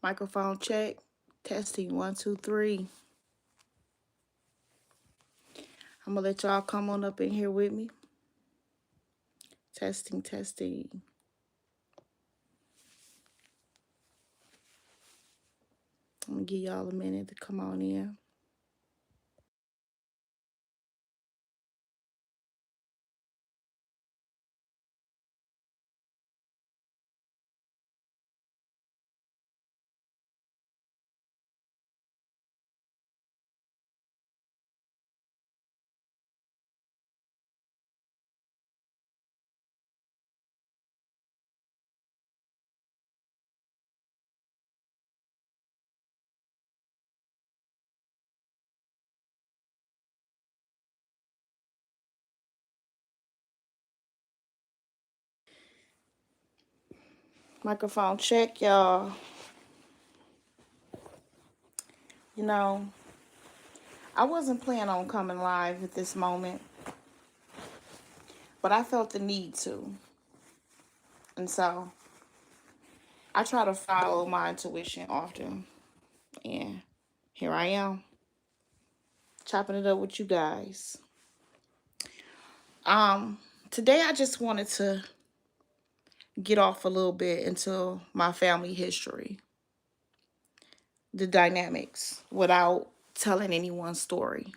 Microphone check. Testing 1, 2, 3. I'm gonna let y'all come on up in here with me. Testing, testing. I'm gonna give y'all a minute to come on in. Microphone check, y'all. You know, I wasn't planning on coming live at this moment, but I felt the need to. And so I try to follow my intuition often. And here I am, chopping it up with you guys. Today I just wanted to get off a little bit into my family history, the dynamics, without telling anyone's story.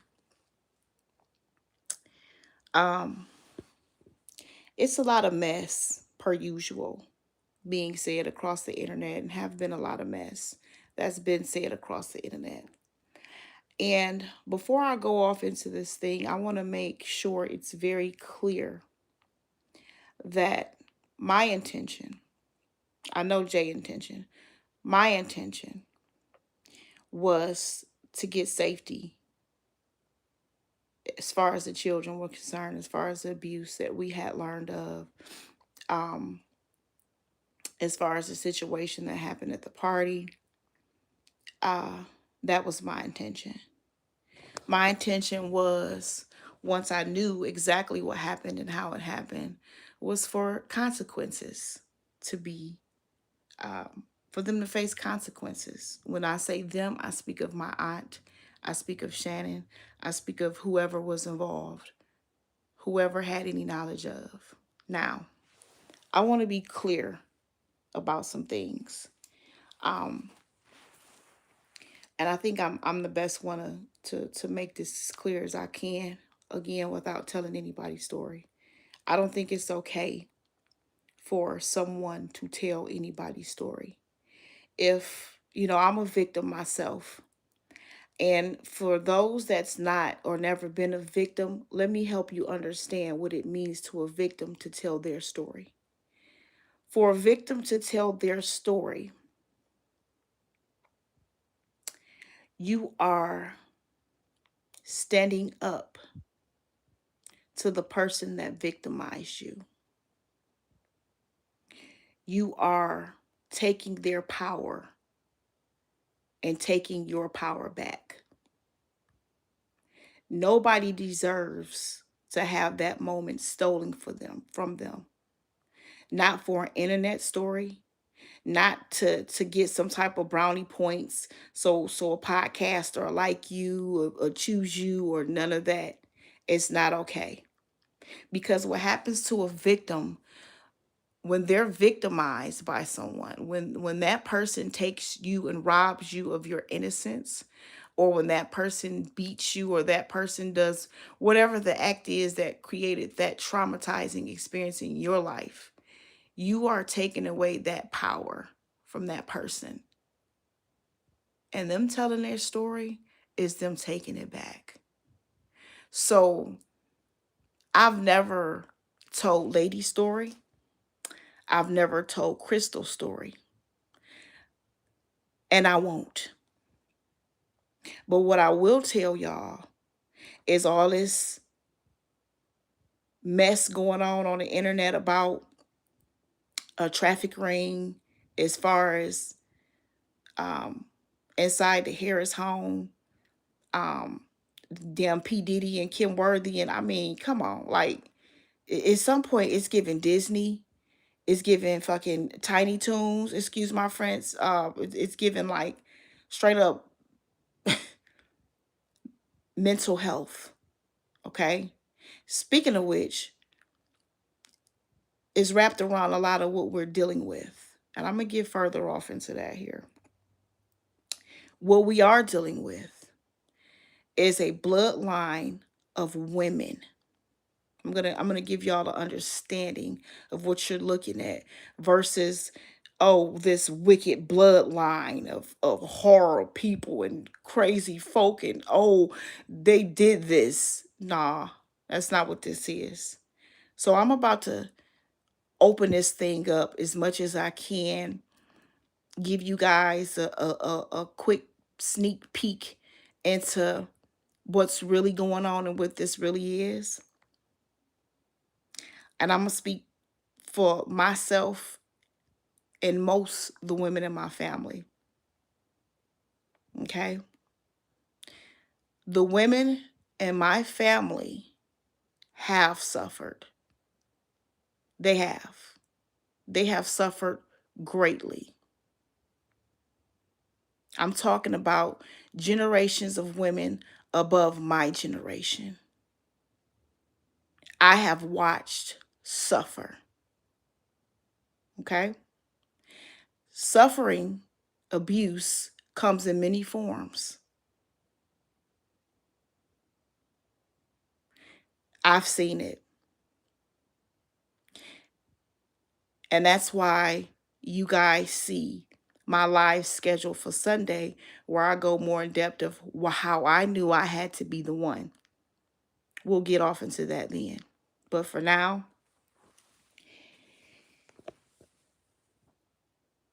Um, it's a lot of mess, per usual, being said across the internet, and have been a lot of mess that's been said across the internet. And before I go off into this thing, I want to make sure it's very clear that my intention, I know Jay's intention, my intention was to get safety as far as the children were concerned, as far as the abuse that we had learned of, um, as far as the situation that happened at the party. uh, that was my intention. My intention was, once I knew exactly what happened and how it happened, was for consequences to be, for them to face consequences. When I say them, I speak of my aunt, I speak of Shannon, I speak of whoever was involved, whoever had any knowledge of. Now, I want to be clear about some things. Um, and I think I'm the best one to make this as clear as I can, again, without telling anybody's story. I don't think it's okay for someone to tell anybody's story. If, I'm a victim myself. And for those that's not or never been a victim, let me help you understand what it means to a victim to tell their story. For a victim to tell their story, you are standing up to the person that victimized you. You are taking their power and taking your power back. Nobody deserves to have that moment stolen from them. Not for an internet story, not to get some type of brownie points, so a podcaster like you or choose you, or none of that. It's not okay. Because what happens to a victim when they're victimized by someone, when that person takes you and robs you of your innocence, or when that person beats you, or that person does whatever the act is that created that traumatizing experience in your life, you are taking away that power from that person. And them telling their story is them taking it back. So I've never told Lady's story. I've never told Crystal's story. And I won't. But what I will tell y'all is all this mess going on the internet about a traffic ring, as far as um, inside the Harris home, um, damn P. Diddy and Kim Worthy. And I mean, come on, like, at some point it's giving Disney. It's giving fucking Tiny Toons, excuse my French. It's giving like straight up mental health. Okay. Speaking of which, is wrapped around a lot of what we're dealing with. And I'm going to get further off into that here. What we are dealing with is a bloodline of women. I'm gonna give y'all the understanding of what you're looking at versus, oh, this wicked bloodline of horror people and crazy folk, and oh, they did this. Nah, that's not what this is. So I'm about to open this thing up as much as I can, give you guys a quick sneak peek into what's really going on and what this really is. And I'm going to speak for myself and most the women in my family. Okay? The women in my family have suffered. They have. They have suffered greatly. I'm talking about generations of women above my generation. I have watched suffer. Okay? Suffering, abuse comes in many forms. I've seen it. And that's why you guys see my live schedule for Sunday, where I go more in depth of how I knew I had to be the one. We'll get off into that then. But for now,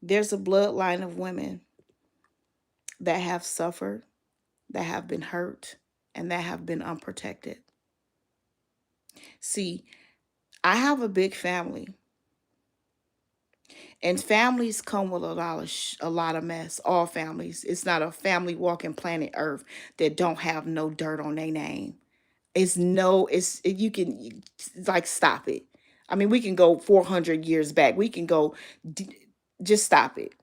there's a bloodline of women that have suffered, that have been hurt, and that have been unprotected. See, I have a big family. And families come with a lot of mess. All families. It's not a family walking planet Earth that don't have no dirt on their name. You can, like, stop it. I mean, we can go 400 years back. We can go, just stop it.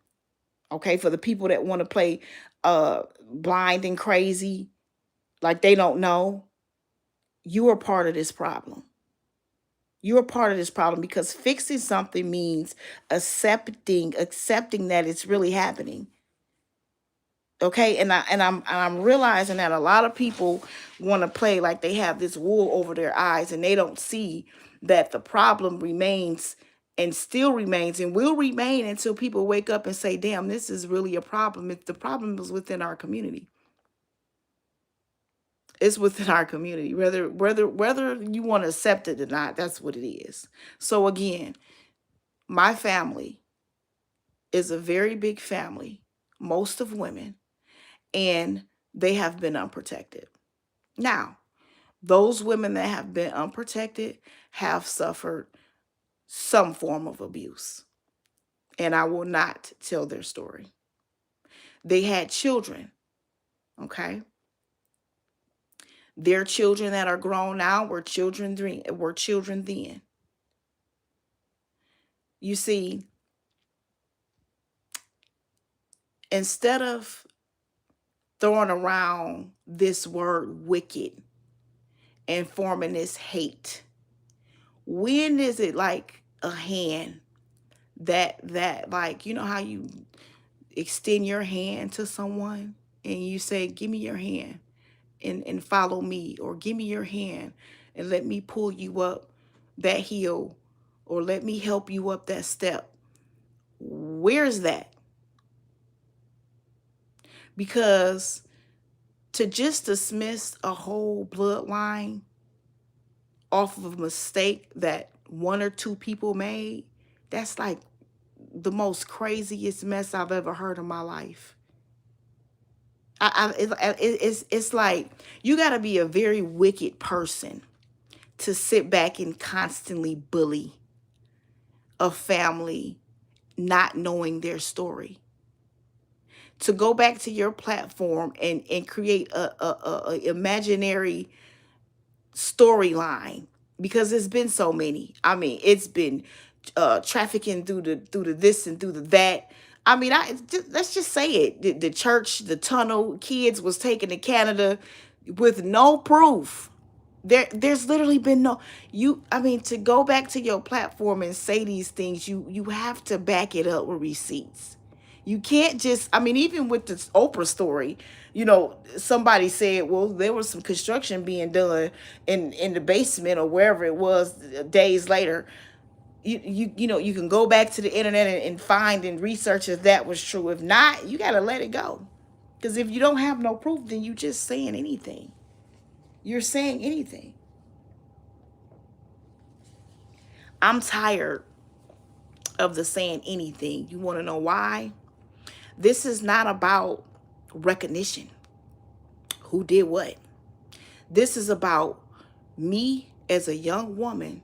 Okay, for the people that want to play blind and crazy, like they don't know, you are part of this problem. You're a part of this problem, because fixing something means accepting that it's really happening. Okay, and I'm realizing that a lot of people want to play like they have this wool over their eyes, and they don't see that the problem remains and still remains and will remain until people wake up and say, "Damn, this is really a problem." If the problem is within our community, it's within our community, whether you want to accept it or not. That's what it is. So again, my family is a very big family, most of women, and they have been unprotected. Now, those women that have been unprotected have suffered some form of abuse, and I will not tell their story. They had children, okay? Their children that are grown now were children then. You see, instead of throwing around this word wicked and forming this hate, when is it like a hand that like, you know how you extend your hand to someone and you say, give me your hand and follow me, or give me your hand and let me pull you up that hill, or let me help you up that step? Where's that? Because to just dismiss a whole bloodline off of a mistake that one or two people made, that's like the most craziest mess I've ever heard in my life. It's like you got to be a very wicked person to sit back and constantly bully a family, not knowing their story. To go back to your platform and create a imaginary storyline, because it's been so many. I mean, it's been trafficking through the this and through the that. I mean, let's just say it. The church, the tunnel, kids was taken to Canada with no proof. There's literally been no, you, I mean, to go back to your platform and say these things, you have to back it up with receipts. You can't just, I mean, even with this Oprah story, somebody said, well, there was some construction being done in the basement or wherever it was days later. You can go back to the internet and find and research if that was true. If not, you got to let it go. Because if you don't have no proof, then you just saying anything. You're saying anything. I'm tired of the saying anything. You want to know why? This is not about recognition. Who did what? This is about me as a young woman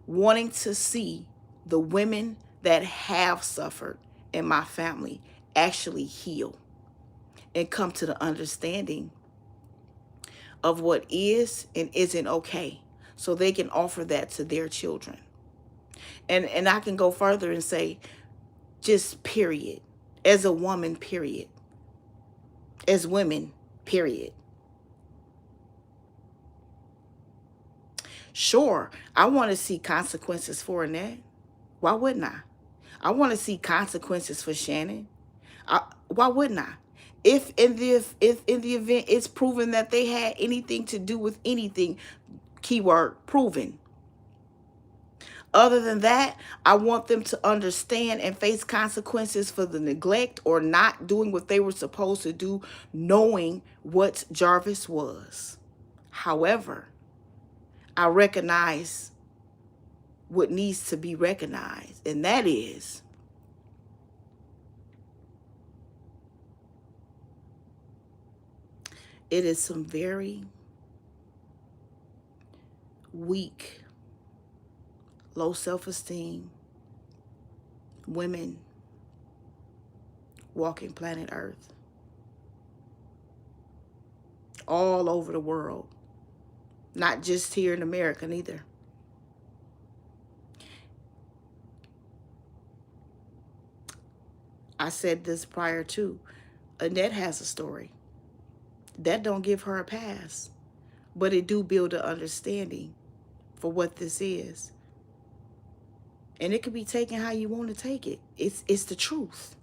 wanting to see the women that have suffered in my family actually heal and come to the understanding of what is and isn't okay, so they can offer that to their children. And I can go further and say, just period. As a woman, period. As women, period. Sure, I want to see consequences for Annette. Why wouldn't I? I want to see consequences for Shannon. Why wouldn't I? If in the event it's proven that they had anything to do with anything, keyword proven. Other than that, I want them to understand and face consequences for the neglect or not doing what they were supposed to do, knowing what Jarvis was. However, I recognize what needs to be recognized, and that is it is some very weak, low self-esteem women walking planet Earth all over the world, not just here in America neither. I said this prior to, Annette has a story. That don't give her a pass, but it do build an understanding for what this is. And it can be taken how you want to take it. It's the truth.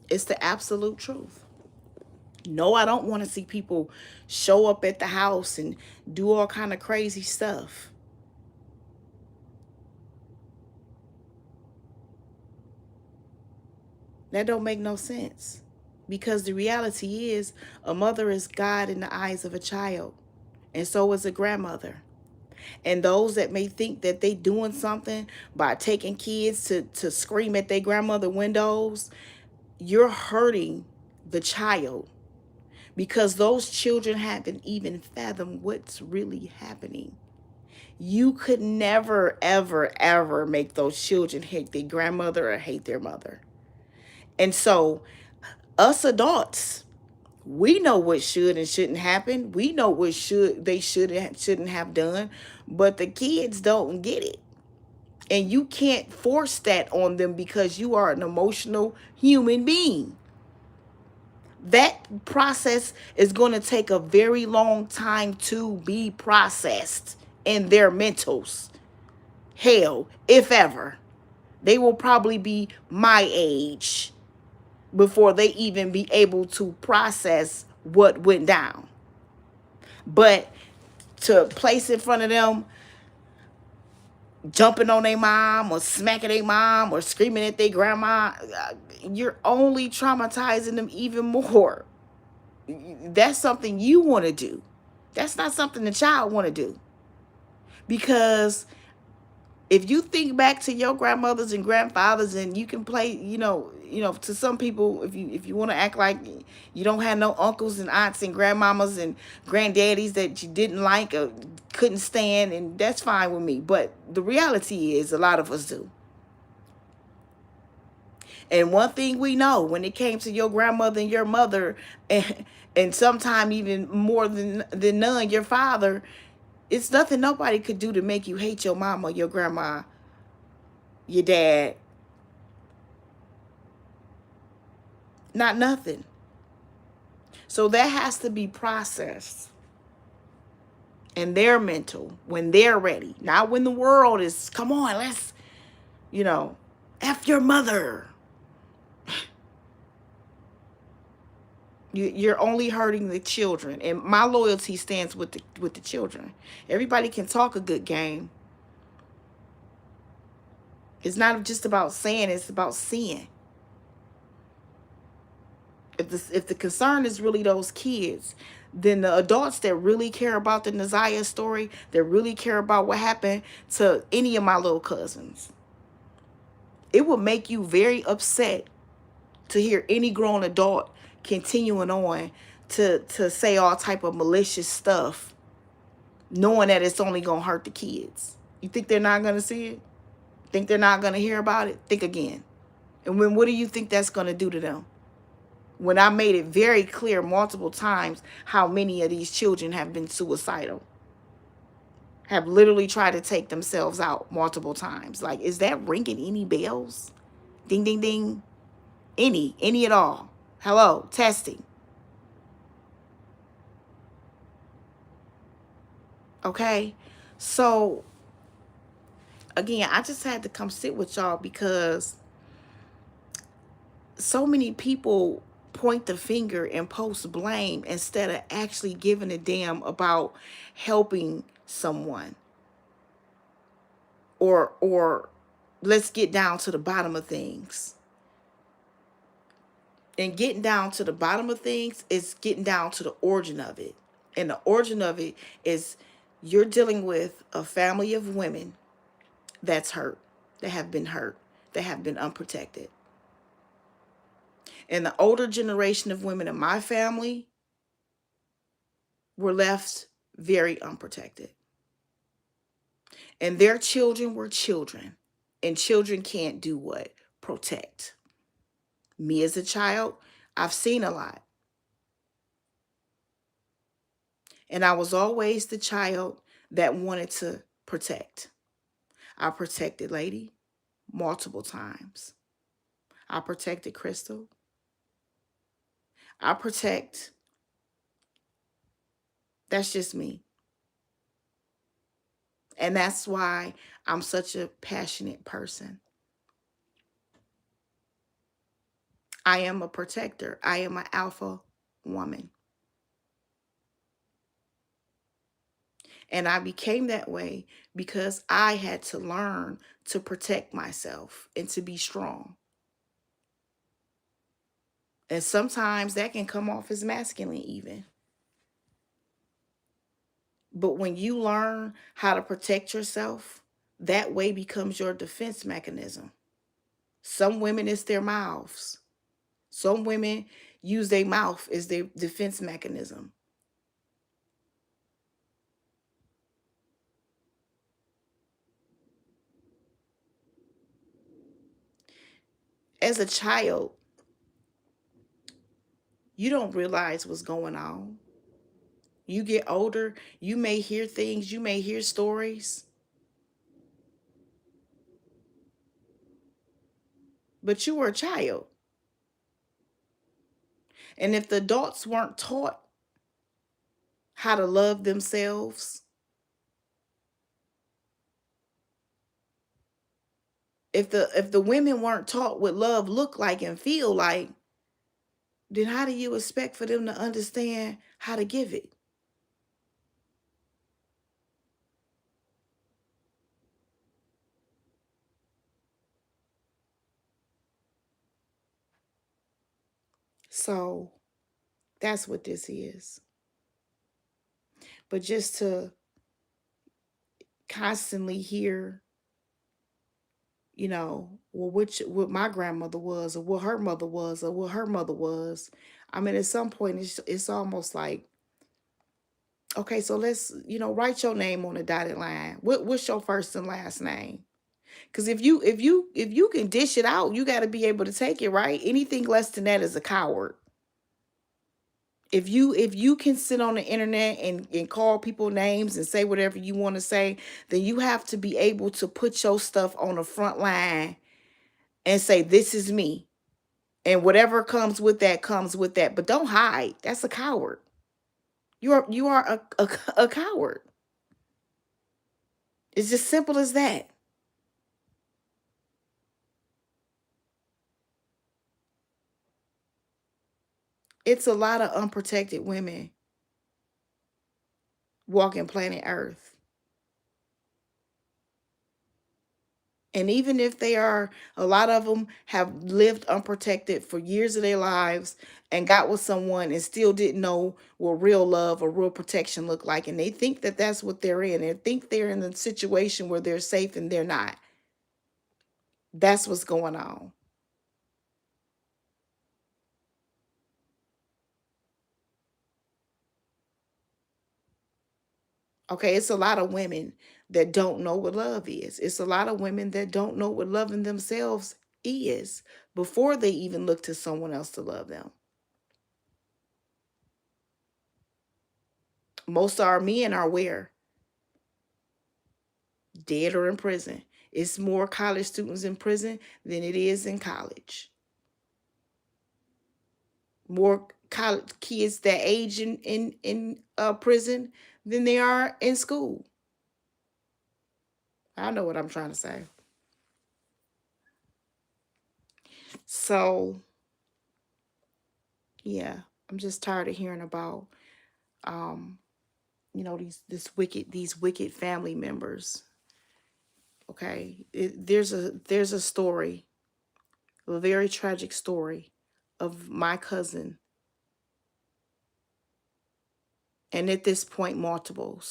It's the absolute truth. No, I don't want to see people show up at the house and do all kind of crazy stuff. That don't make no sense. Because the reality is, a mother is God in the eyes of a child. And so is a grandmother. And those that may think that they doing something by taking kids to scream at their grandmother windows, you're hurting the child. Because those children haven't even fathomed what's really happening. You could never, ever, ever make those children hate their grandmother or hate their mother. And so, us adults, we know what should and shouldn't happen. We know what they shouldn't have done, but the kids don't get it. And you can't force that on them because you are an emotional human being. That process is going to take a very long time to be processed in their mentals. Hell, if ever. They will probably be my age before they even be able to process what went down. But to place in front of them, jumping on their mom or smacking their mom or screaming at their grandma, you're only traumatizing them even more. That's something you want to do. That's not something the child want to do. Because if you think back to your grandmothers and grandfathers, and you can play, to some people, if you want to act like you don't have no uncles and aunts and grandmamas and granddaddies that you didn't like or couldn't stand, and that's fine with me. But the reality is, a lot of us do. And one thing we know, when it came to your grandmother and your mother, and sometime even more than none, your father, it's nothing nobody could do to make you hate your mama, your grandma, your dad. Not nothing. So that has to be processed. And they're mental when they're ready. Not when the world is, come on, let's, you know, F your mother. You're only hurting the children. And my loyalty stands with the children. Everybody can talk a good game. It's not just about saying, it's about seeing. If the concern is really those kids, then the adults that really care about the Naziah story, that really care about what happened to any of my little cousins, it would make you very upset to hear any grown adult continuing on to say all type of malicious stuff, knowing that it's only gonna hurt the kids. You think they're not gonna see it? Think they're not gonna hear about it? Think again. And when what do you think that's gonna do to them? When I made it very clear multiple times how many of these children have been suicidal, have literally tried to take themselves out multiple times. Like, is that ringing any bells? Ding, ding, ding. Any at all. Hello, testing. Okay. So, again, I just had to come sit with y'all because so many people point the finger and post blame instead of actually giving a damn about helping someone, or let's get down to the bottom of things. And getting down to the bottom of things is getting down to the origin of it. And the origin of it is you're dealing with a family of women that's hurt, that have been hurt, that have been unprotected. And the older generation of women in my family were left very unprotected. And their children were children. And children can't do what? Protect. Me as a child, I've seen a lot. And I was always the child that wanted to protect. I protected Lady multiple times. I protected Crystal. I protect. That's just me. And that's why I'm such a passionate person. I am a protector. I am an alpha woman. And I became that way because I had to learn to protect myself and to be strong. And sometimes that can come off as masculine, even. But when you learn how to protect yourself, that way becomes your defense mechanism. Some women, it's their mouths. Some women use their mouth as their defense mechanism. As a child, you don't realize what's going on. You get older, you may hear things, you may hear stories, but you were a child. And if the adults weren't taught how to love themselves, if the women weren't taught what love looked like and feel like, then how do you expect for them to understand how to give it? So that's what this is. But just to constantly hear, well, what my grandmother was, or what her mother was, or what her mother was. I mean, at some point, it's almost like, okay, so let's, write your name on a dotted line. What's your first and last name? Because if you can dish it out, you got to be able to take it, right? Anything less than that is a coward. If you can sit on the internet and call people names and say whatever you want to say, then you have to be able to put your stuff on the front line and say, this is me. And whatever comes with that comes with that. But don't hide. That's a coward. You are a coward. It's just simple as that. It's a lot of unprotected women walking planet Earth. And even if they are, a lot of them have lived unprotected for years of their lives and got with someone and still didn't know what real love or real protection look like. And they think that that's what they're in. They think they're in a situation where they're safe and they're not. That's what's going on. Okay, it's a lot of women that don't know what love is. It's a lot of women that don't know what loving themselves is before they even look to someone else to love them. Most of our men are where? Dead or in prison. It's more college students in prison than it is in college. More college kids that age in prison than they are in school. I know what I'm trying to say. So yeah, I'm just tired of hearing about um these wicked family members. Okay, there's a story, a very tragic story of my cousin, and at this point multiple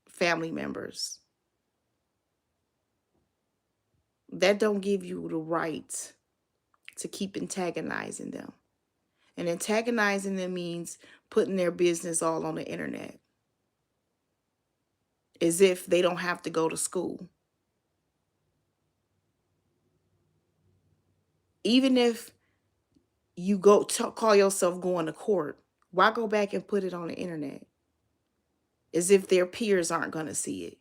family members. That don't give you the right to keep antagonizing them. And antagonizing them means putting their business all on the internet as if they don't have to go to school. Even if you call yourself going to court, why go back and put it on the internet as if their peers aren't going to see it?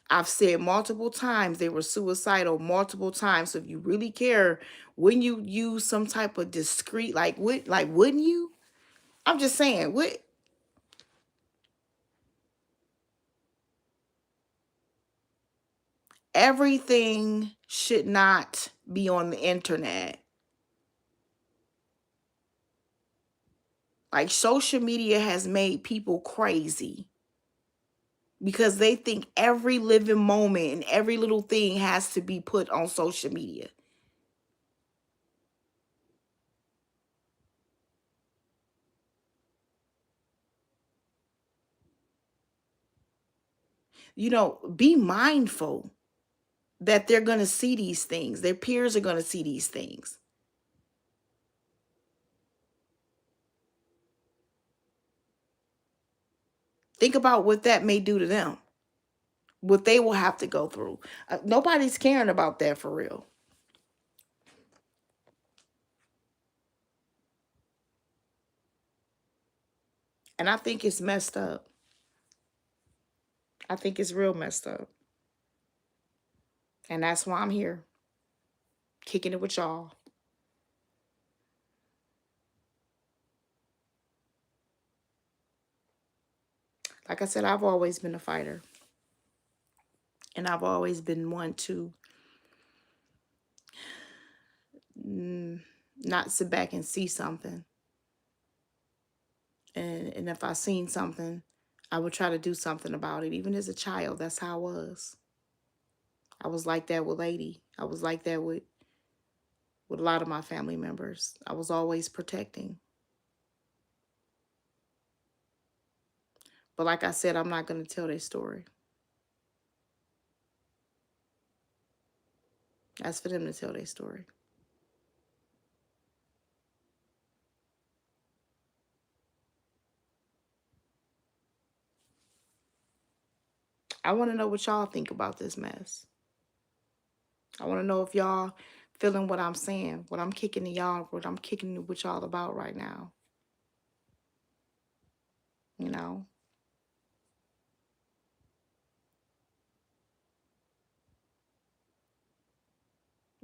I've said multiple times they were suicidal multiple times. So if you really care, wouldn't you use some type of discreet, wouldn't you? I'm just saying, what? Everything should not be on the internet. Like, social media has made people crazy because they think every living moment and every little thing has to be put on social media. Be mindful that they're going to see these things. Their peers are going to see these things. Think about what that may do to them, what they will have to go through. Nobody's caring about that for real. And I think it's messed up. I think it's real messed up. And that's why I'm here, kicking it with y'all. Like I said, I've always been a fighter. And I've always been one to mm, not sit back and see something. And if I seen something, I would try to do something about it. Even as a child, that's how I was. I was like that with Lady. I was like that with a lot of my family members. I was always protecting. But like I said, I'm not going to tell their story. That's for them to tell their story. I want to know what y'all think about this mess. I want to know if y'all feeling what I'm saying, what I'm kicking to y'all, what I'm kicking with y'all about right now. You know,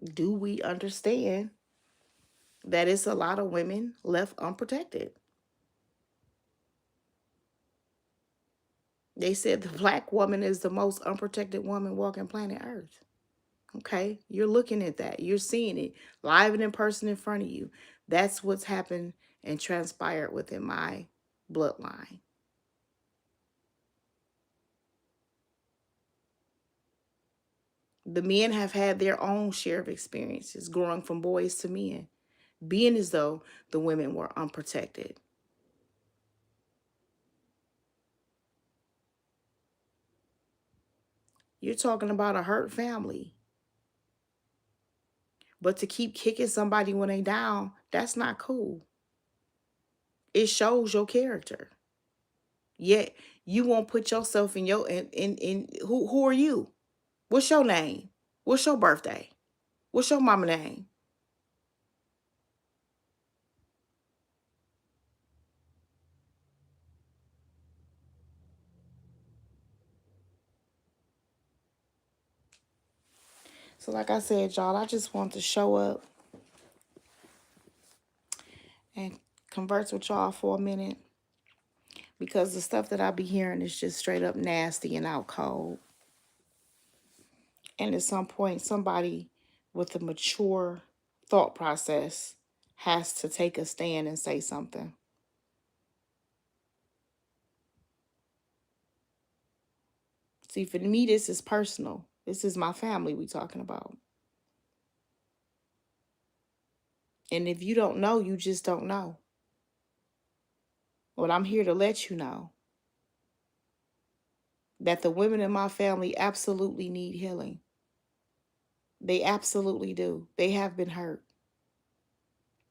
do we understand that it's a lot of women left unprotected? They said the black woman is the most unprotected woman walking planet Earth. Okay, you're looking at that. You're seeing it live and in person in front of you. That's what's happened and transpired within my bloodline. The men have had their own share of experiences growing from boys to men, being as though the women were unprotected. You're talking about a hurt family. But to keep kicking somebody when they down, that's not cool. It shows your character. Yet you won't put yourself in your in who are you? What's your name? What's your birthday? What's your mama name? So like I said, y'all, I just want to show up and converse with y'all for a minute because the stuff that I be hearing is just straight up nasty and out cold. And at some point, somebody with a mature thought process has to take a stand and say something. See, for me, this is personal. This is my family we talking about. And if you don't know, you just don't know. But I'm here to let you know that the women in my family absolutely need healing. They absolutely do. They have been hurt.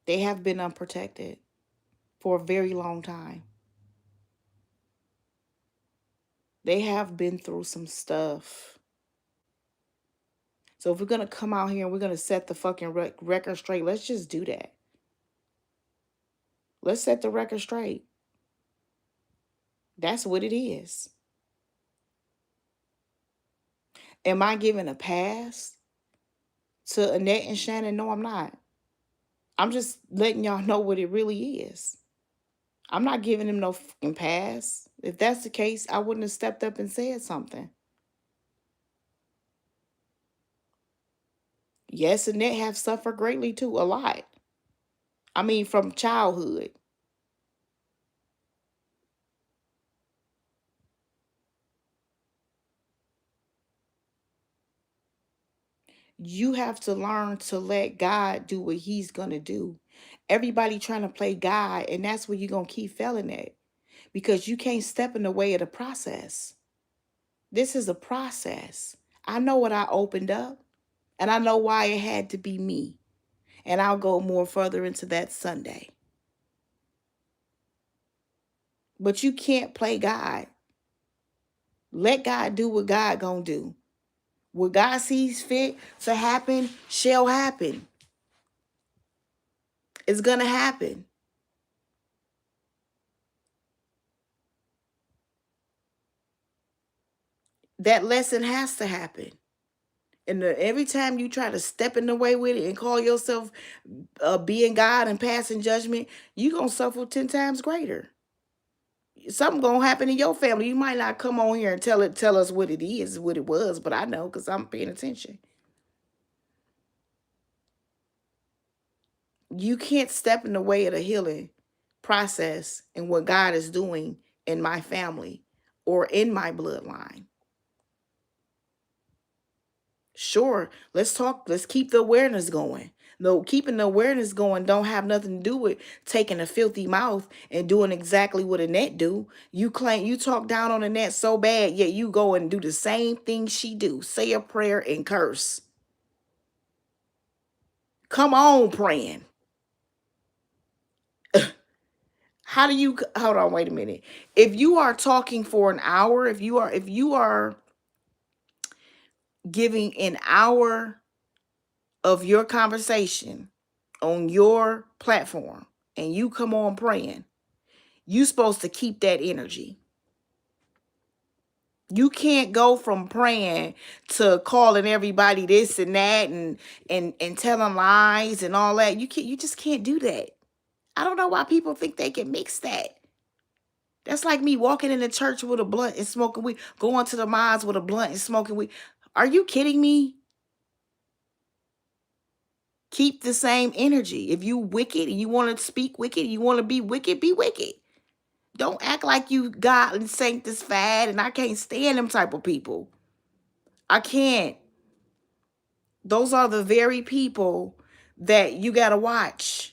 They have been unprotected for a very long time. They have been through some stuff. So if we're going to come out here and we're going to set the fucking record straight, let's just do that. Let's set the record straight. That's what it is. Am I giving a pass to Annette and Shannon? No, I'm not. I'm just letting y'all know what it really is. I'm not giving them no fucking pass. If that's the case, I wouldn't have stepped up and said something. Yes, Annette have suffered greatly too, a lot. I mean, from childhood. You have to learn to let God do what he's going to do. Everybody trying to play God, and that's where you're going to keep failing at because you can't step in the way of the process. This is a process. I know what I opened up, and I know why it had to be me. And I'll go more further into that Sunday. But you can't play God. Let God do what God gonna do. What God sees fit to happen shall happen. It's gonna happen. That lesson has to happen. And every time you try to step in the way with it and call yourself being God and passing judgment, you gonna suffer 10 times greater. Something gonna happen in your family. You might not come on here and tell us what it is, what it was, but I know because I'm paying attention. You can't step in the way of the healing process and what God is doing in my family or in my bloodline. Sure, let's talk, let's keep the awareness going. No, keeping the awareness going don't have nothing to do with taking a filthy mouth and doing exactly what Annette do. You claim you talk down on Annette so bad, yet you go and do the same thing she do. Say a prayer and curse. Come on, praying. How do you hold on, wait a minute. If you are talking for an hour, if you are giving an hour of your conversation on your platform and you come on praying, you supposed to keep that energy. You can't go from praying to calling everybody this and that and telling lies and all that. You just can't do that. I don't know why people think they can mix that. That's like me walking in the church with a blunt and smoking weed, going to the mosque with a blunt and smoking weed. Are you kidding me? Keep the same energy. If you wicked and you want to speak wicked, you want to be wicked, be wicked. Don't act like you God and sanctified, and I can't stand them type of people. I can't. Those are the very people that you got to watch.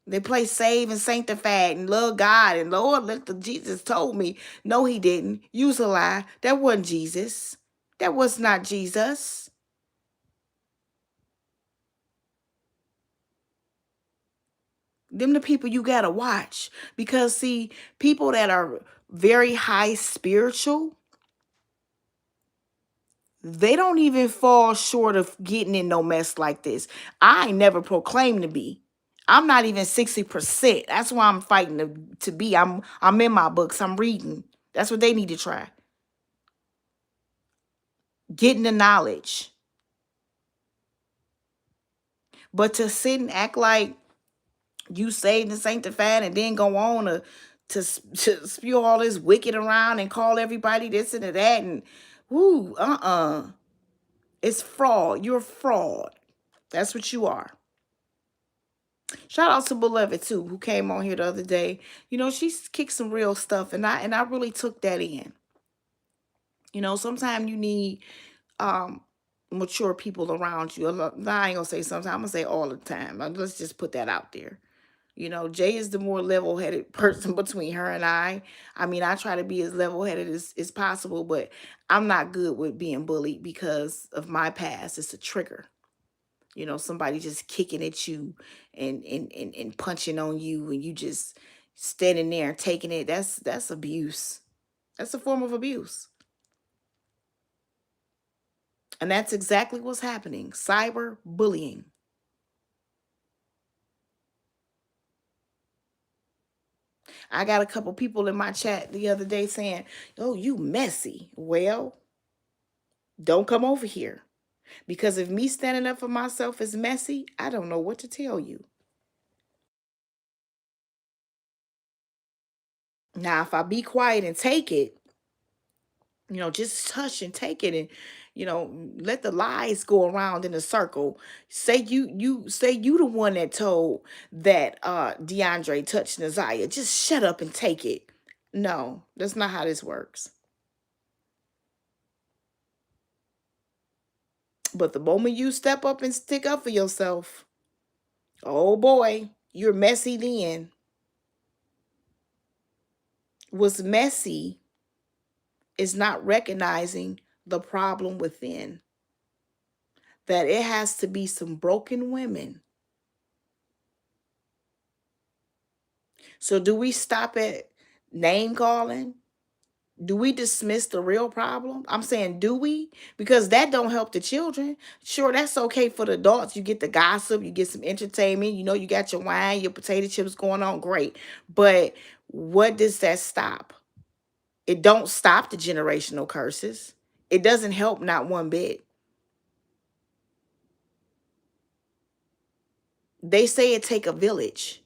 They play save and sanctified and love God and Lord, let the Jesus told me. No, he didn't. Use a lie. That wasn't Jesus. That was not Jesus. Them the people you got to watch. Because see, people that are very high spiritual, they don't even fall short of getting in no mess like this. I ain't never proclaimed to be. I'm not even 60%. That's why I'm fighting to be. I'm in my books. I'm reading. That's what they need to try. Getting the knowledge. But to sit and act like you saved and sanctified and then go on to spew all this wicked around and call everybody this and that and whoo, it's fraud. You're a fraud. That's what you are. Shout out to Beloved too, who came on here the other day. You know, she kicked some real stuff, and I really took that in. You know, sometimes you need um mature people around you. I ain't gonna say sometimes, I'm gonna say all the time. Let's just put that out there. You know, Jay is the more level-headed person between her and I. I mean, I try to be as level-headed as possible, but I'm not good with being bullied because of my past. It's a trigger. You know, somebody just kicking at you and punching on you and you just standing there and taking it. That's abuse. That's a form of abuse. And that's exactly what's happening. Cyber bullying. I got a couple people in my chat the other day saying, "Oh, you messy." Well, don't come over here. Because if me standing up for myself is messy, I don't know what to tell you. Now, if I be quiet and take it, you know, just hush and take it and, you know, let the lies go around in a circle. Say you the one that told that DeAndre touched Naziah. Just shut up and take it. No, that's not how this works. But the moment you step up and stick up for yourself, oh boy, you're messy then. What's messy is not recognizing the problem within. That it has to be some broken women. So do we stop at name calling? Do we dismiss the real problem? I'm saying, do we? Because that don't help the children. Sure, that's okay for the adults. You get the gossip, you get some entertainment, you know, you got your wine, your potato chips going on, great. But what does that stop? It don't stop the generational curses. It doesn't help not one bit. They say it take a village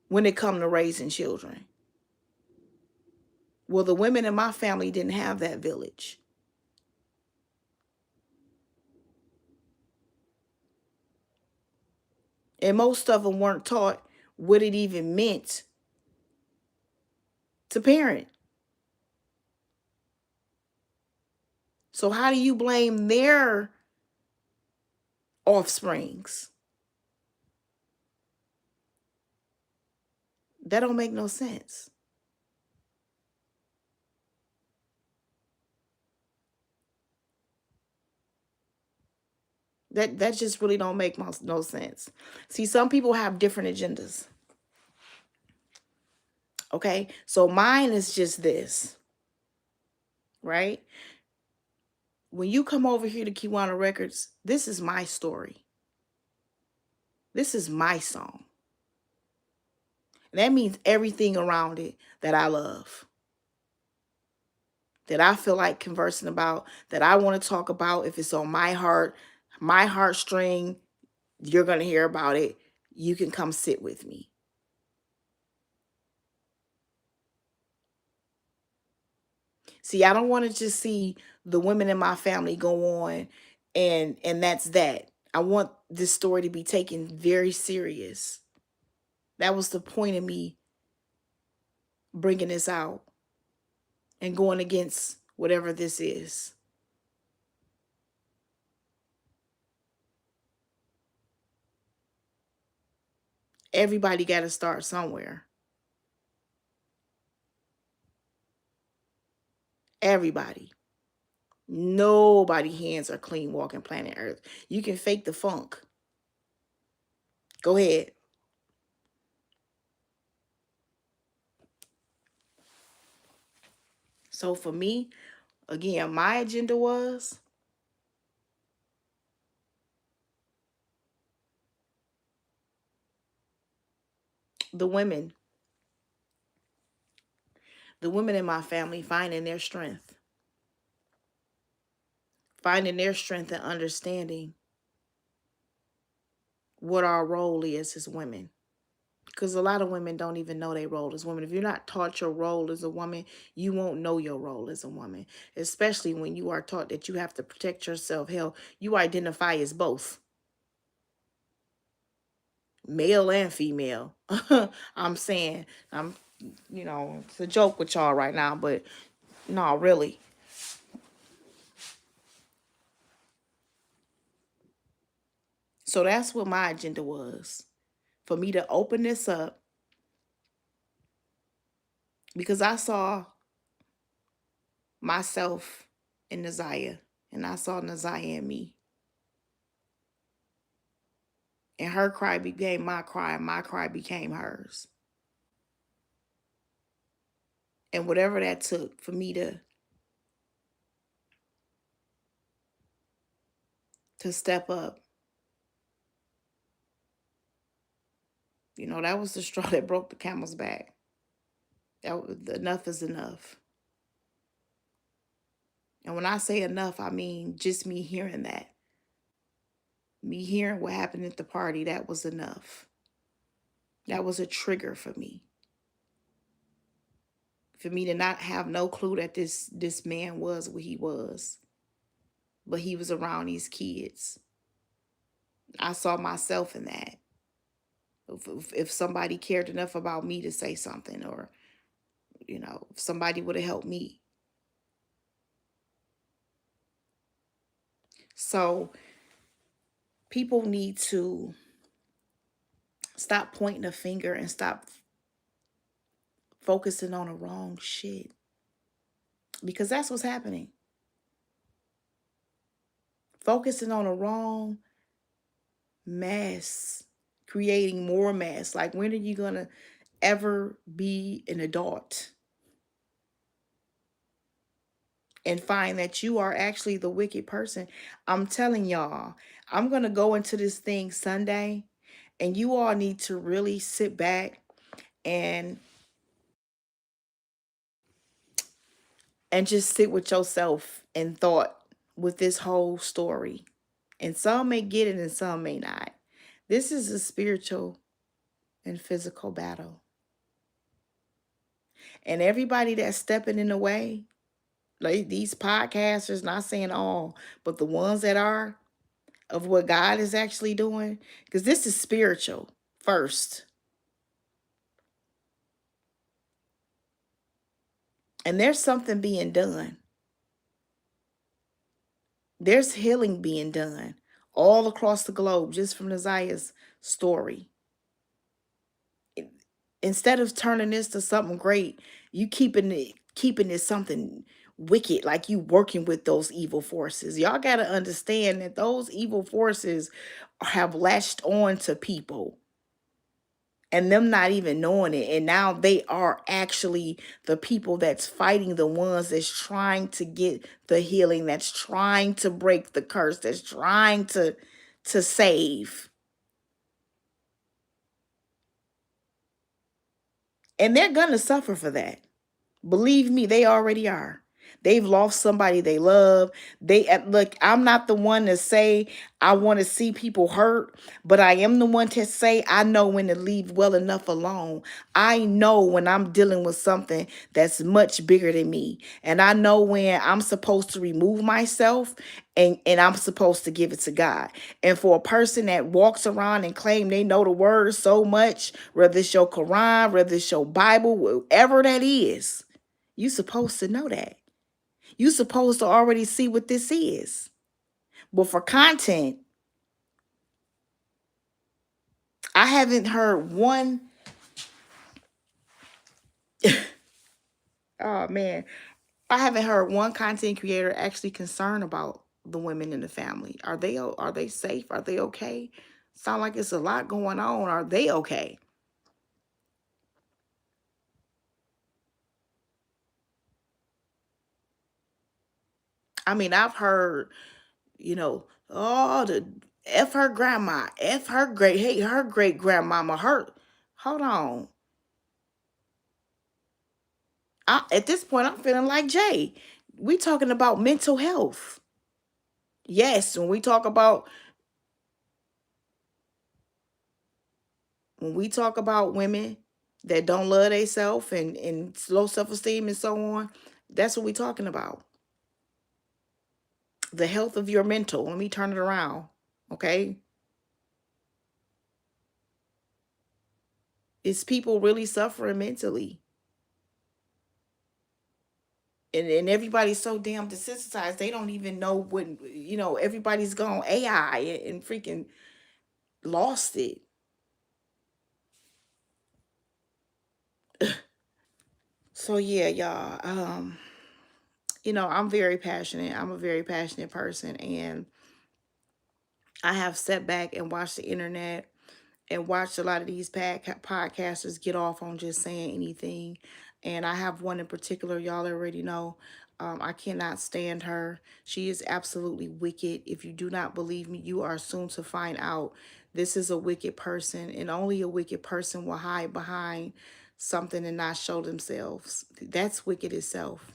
when it come to raising children. Well, the women in my family didn't have that village. And most of them weren't taught what it even meant to parent. So how do you blame their offsprings? That don't make no sense. That just really don't make no sense. See, some people have different agendas. Okay? So mine is just this, right? When you come over here to Kewana Records, this is my story. This is my song. And that means everything around it that I love, that I feel like conversing about, that I want to talk about. If it's on my heart, my heartstring, you're going to hear about it. You can come sit with me. See, I don't want to just see the women in my family go on and that's that. I want this story to be taken very serious. That was the point of me bringing this out and going against whatever this is. Everybody got to start somewhere. Everybody. Nobody hands are clean walking planet Earth. You can fake the funk. Go ahead. So for me, again, my agenda was the women, the women in my family finding their strength and understanding what our role is as women. Because a lot of women don't even know their role as women. If you're not taught your role as a woman, you won't know your role as a woman. Especially when you are taught that you have to protect yourself. Hell, you identify as both male and female. I'm saying, it's a joke with y'all right now, but no, really. So that's what my agenda was, for me to open this up, because I saw myself in Naziah, and I saw Naziah in me. And her cry became my cry, and my cry became hers. And whatever that took for me to step up, that was the straw that broke the camel's back. Enough is enough. And when I say enough, I mean just me hearing that. Me hearing what happened at the party, that was enough. That was a trigger for me. For me to not have no clue that this man was what he was. But he was around these kids. I saw myself in that. If somebody cared enough about me to say something, or, if somebody would have helped me. So people need to stop pointing a finger and stop focusing on the wrong shit. Because that's what's happening. Focusing on the wrong mess, creating more mess. Like, when are you going to ever be an adult and find that you are actually the wicked person? I'm telling y'all, I'm going to go into this thing Sunday, and you all need to really sit back and just sit with yourself in thought with this whole story. And some may get it and some may not. This is a spiritual and physical battle. And everybody that's stepping in the way, like these podcasters, not saying all, but the ones that are, of what God is actually doing, because this is spiritual first. And there's something being done. There's healing being done all across the globe just from Naziah's story. Instead of turning this to something great, you keeping it something wicked, like you working with those evil forces. Y'all got to understand that those evil forces have latched on to people, and them not even knowing it. And now they are actually the people that's fighting, the ones that's trying to get the healing, that's trying to break the curse, that's trying to save. And they're gonna suffer for that. Believe me, they already are. They've lost somebody they love. Look, I'm not the one to say I want to see people hurt, but I am the one to say I know when to leave well enough alone. I know when I'm dealing with something that's much bigger than me. And I know when I'm supposed to remove myself and I'm supposed to give it to God. And for a person that walks around and claim they know the word so much, whether it's your Quran, whether it's your Bible, whatever that is, you supposed to know that. You supposed to already see what this is. But for content, I haven't heard one. Oh man, I haven't heard one content creator actually concerned about the women in the family. Are they safe? Are they okay? Sound like it's a lot going on. Are they okay? I mean, I've heard, oh, the F her grandma, F her great, hey, her great grandmama, her. Hold on. At this point, I'm feeling like Jay. We talking about mental health. Yes, when we talk about women that don't love themselves and low self-esteem and so on, that's what we talking about. The health of your mental. Let me turn it around. Okay? Is people really suffering mentally? And everybody's so damn desensitized, they don't even know when, everybody's gone AI and freaking lost it. So yeah, y'all. I'm very passionate. I'm a very passionate person, and I have sat back and watched the internet and watched a lot of these podcasters get off on just saying anything. And I have one in particular, y'all already know. I cannot stand her. She is absolutely wicked. If you do not believe me, you are soon to find out. This is a wicked person, and only a wicked person will hide behind something and not show themselves. That's wicked itself.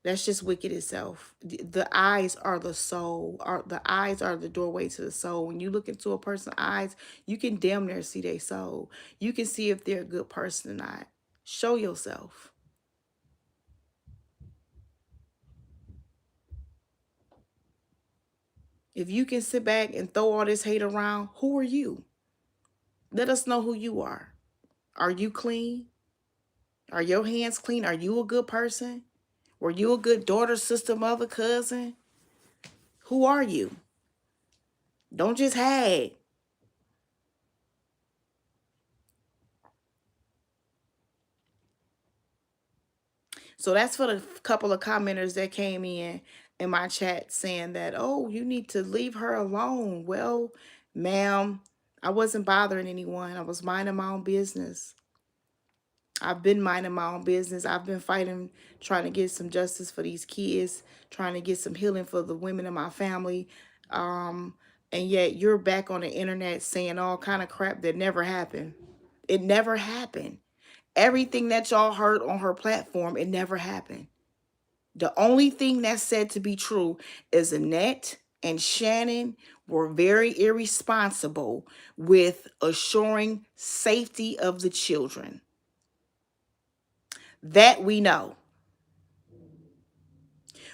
That's just wicked itself. The eyes are the soul. The eyes are the doorway to the soul. When you look into a person's eyes, you can damn near see their soul. You can see if they're a good person or not. Show yourself. If you can sit back and throw all this hate around, who are you? Let us know who you are. Are you clean? Are your hands clean? Are you a good person? Were you a good daughter, sister, mother, cousin? Who are you? Don't just hag. So that's for the couple of commenters that came in my chat saying that, oh, you need to leave her alone. Well, ma'am, I wasn't bothering anyone. I was minding my own business. I've been minding my own business. I've been fighting, trying to get some justice for these kids, trying to get some healing for the women in my family. Um, and yet you're back on the internet saying all kind of crap that never happened. It never happened. Everything that y'all heard on her platform, it never happened. The only thing that's said to be true is Annette and Shannon were very irresponsible with assuring safety of the children. That we know.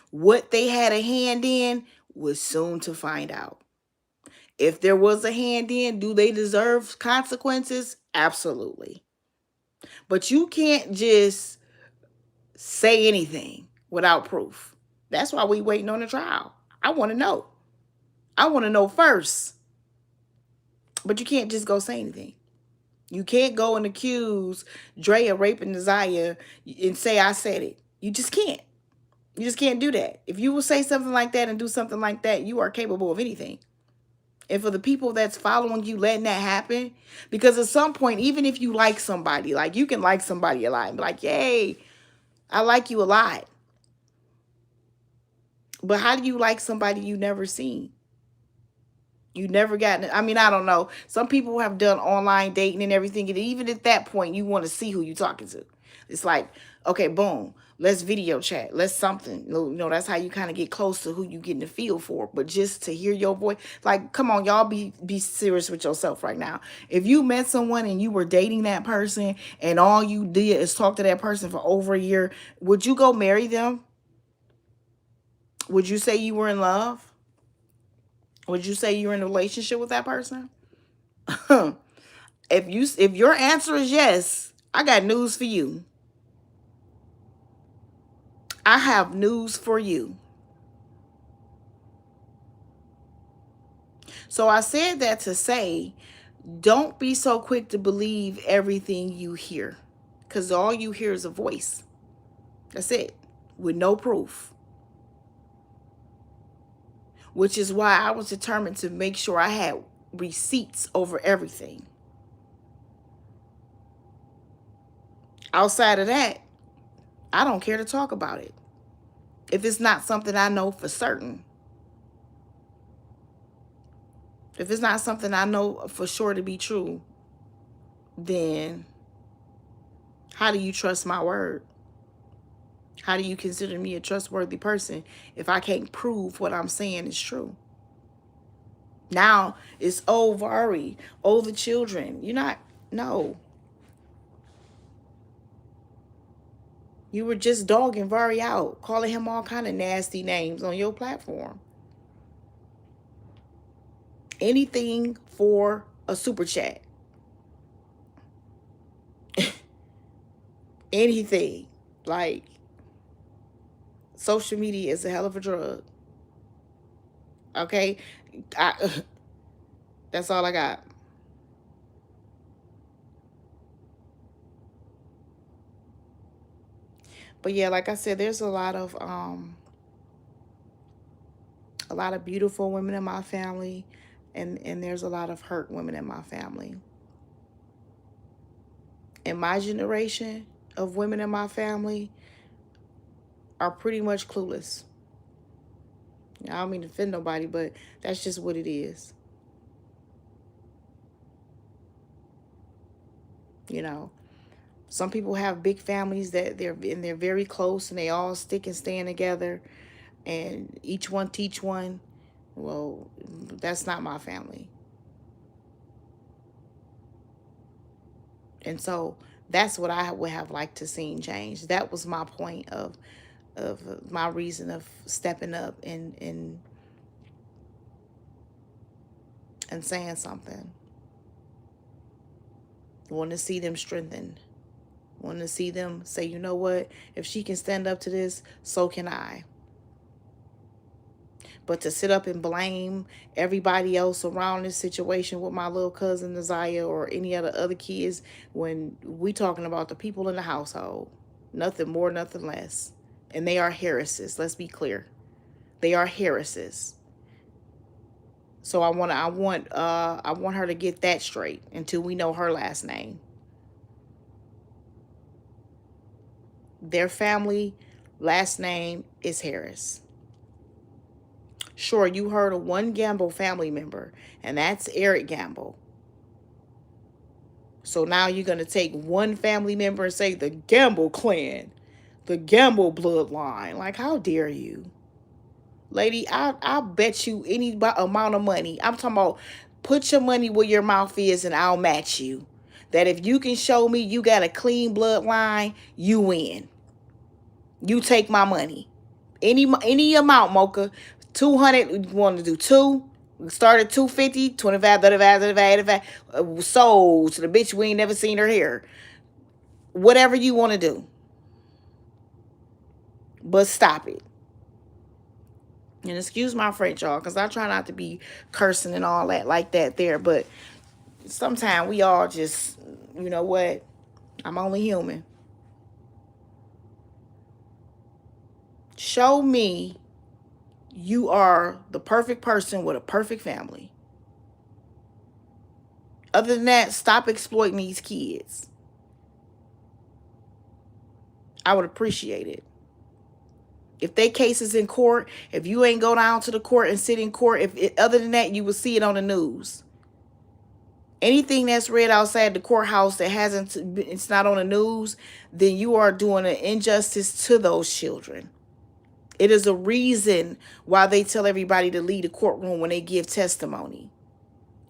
What they had a hand in was soon to find out. If there was a hand in, do they deserve consequences? Absolutely. But you can't just say anything without proof. That's why we waiting on the trial. I want to know. I want to know first. But you can't just go say anything. You can't go and accuse Dre of raping Desire and say I said it. You just can't. You just can't do that. If you will say something like that and do something like that, you are capable of anything. And for the people that's following you, letting that happen. Because at some point, even if you like somebody, like you can like somebody a lot and be like, yay, I like you a lot. But how do you like somebody you never seen? You never gotten, I mean, I don't know. Some people have done online dating and everything. And even at that point, you want to see who you're talking to. It's like, okay, boom, let's video chat. Let's something. You know, that's how you kind of get close to who you getting the feel for. But just to hear your voice, like, come on, y'all be serious with yourself right now. If you met someone and you were dating that person and all you did is talk to that person for over a year, would you go marry them? Would you say you were in love? Would you say you were in a relationship with that person? If your answer is yes, I got news for you. I have news for you. So I said that to say, don't be so quick to believe everything you hear. Because all you hear is a voice. That's it. With no proof. Which is why I was determined to make sure I had receipts over everything. Outside of that, I don't care to talk about it. If it's not something I know for certain. If it's not something I know for sure to be true, then how do you trust my word? How do you consider me a trustworthy person if I can't prove what I'm saying is true? Now it's, oh, Vari, oh, the children. You're not, no. You were just dogging Vari out, calling him all kind of nasty names on your platform. Anything for a super chat. Anything. Like, social media is a hell of a drug. Okay? That's all I got. But yeah, like I said, there's a lot of beautiful women in my family, and there's a lot of hurt women in my family. And my generation of women in my family are pretty much clueless. I don't mean to offend nobody, but that's just what it is. You know, some people have big families that they're very close and they all stick and stand together, and each one teach one. Well, that's not my family. And so that's what I would have liked to see change. That was my point of my reason of stepping up and saying something. Want to see them strengthened. Want to see them say, you know what? If she can stand up to this, so can I. But to sit up and blame everybody else around this situation with my little cousin Nazaya or any other kids, when we talking about the people in the household, nothing more, nothing less. And they are Harrises. Let's be clear. They are Harrises. So I want her to get that straight until we know her last name. Their family last name is Harris. Sure, you heard of one Gamble family member, and that's Eric Gamble. So now you're going to take one family member and say the Gamble clan, the Gamble bloodline. Like, how dare you? Lady, I'll bet you any amount of money. I'm talking about put your money where your mouth is and I'll match you. That if you can show me you got a clean bloodline, you win. You take my money. Any amount, Mocha. 200, you want to do two? Start at 250, 25, 35, 35, 85. Sold to the bitch we ain't never seen her hair. Whatever you want to do. But stop it. And excuse my French, y'all, because I try not to be cursing and all that like that there. But sometimes we all just, you know what? I'm only human. Show me you are the perfect person with a perfect family. Other than that, stop exploiting these kids. I would appreciate it. If they case is in court, if you ain't go down to the court and sit in court, other than that, you will see it on the news. Anything that's read outside the courthouse that it's not on the news, then you are doing an injustice to those children. It is a reason why they tell everybody to leave the courtroom when they give testimony.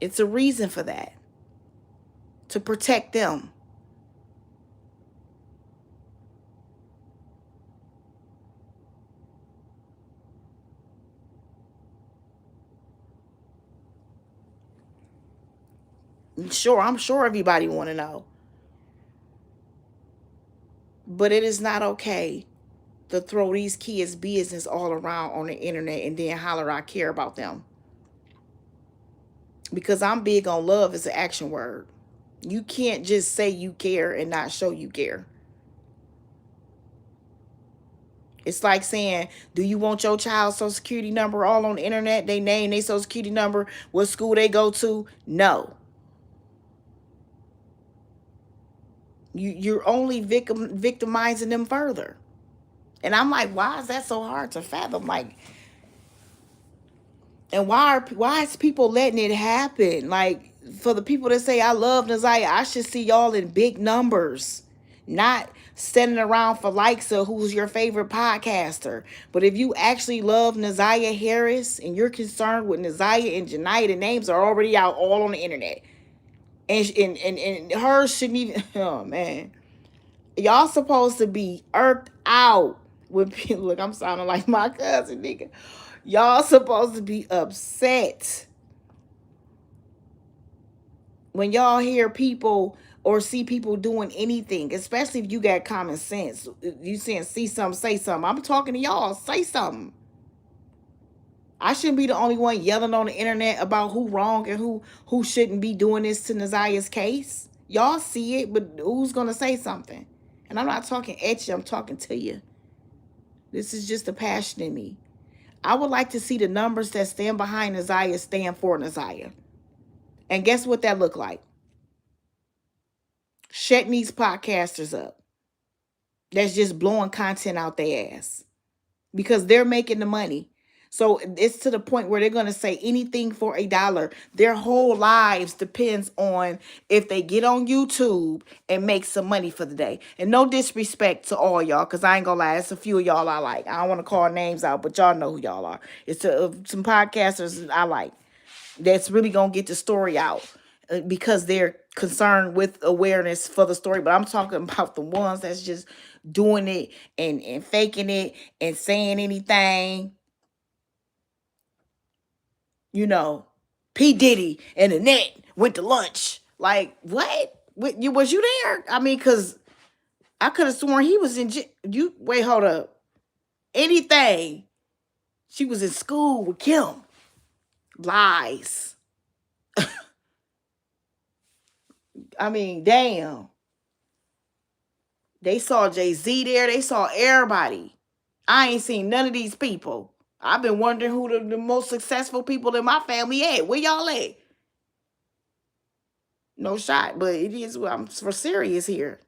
It's a reason for that. To protect them. I'm sure everybody want to know. But it is not okay to throw these kids' business all around on the internet and then holler, I care about them. Because I'm big on love as an action word. You can't just say you care and not show you care. It's like saying, do you want your child's social security number all on the internet? They name, they social security number, what school they go to? No. You're only victimizing them further. And I'm like, why is that so hard to fathom? Like, and why is people letting it happen? Like, for the people that say I love Nazaya, I should see y'all in big numbers, not standing around for likes of who's your favorite podcaster. But if you actually love Nazaya Harris and you're concerned with Nazaya and Janiyah, the names are already out all on the internet, and hers shouldn't even. Oh man, y'all supposed to be irked out when people look. I'm sounding like my cousin, nigga. Y'all supposed to be upset when y'all hear people or see people doing anything, especially if you got common sense. You saying see something, say something. I'm talking to y'all. Say something. I shouldn't be the only one yelling on the internet about who wrong and who shouldn't be doing this to Nazaya's case. Y'all see it, but who's gonna say something? And I'm not talking at you. I'm talking to you. This is just a passion in me. I would like to see the numbers that stand behind Nazaya stand for Nazaya. And guess what that look like? Shutting these podcasters up. That's just blowing content out their ass. Because they're making the money. So it's to the point where they're going to say anything for $1. Their whole lives depends on if they get on YouTube and make some money for the day. And no disrespect to all y'all, because I ain't going to lie, it's a few of y'all I like. I don't want to call names out, but y'all know who y'all are. It's some podcasters I like that's really going to get the story out because they're concerned with awareness for the story. But I'm talking about the ones that's just doing it and faking it and saying anything. You know, P. Diddy and Annette went to lunch. Like, what? Was you there? I mean, because I could have sworn he was in you. Wait, hold up. Anything. She was in school with Kim. Lies. I mean, damn. They saw Jay-Z there. They saw everybody. I ain't seen none of these people. I've been wondering who the most successful people in my family at. Where y'all at? No shot, but it is. I'm for serious here.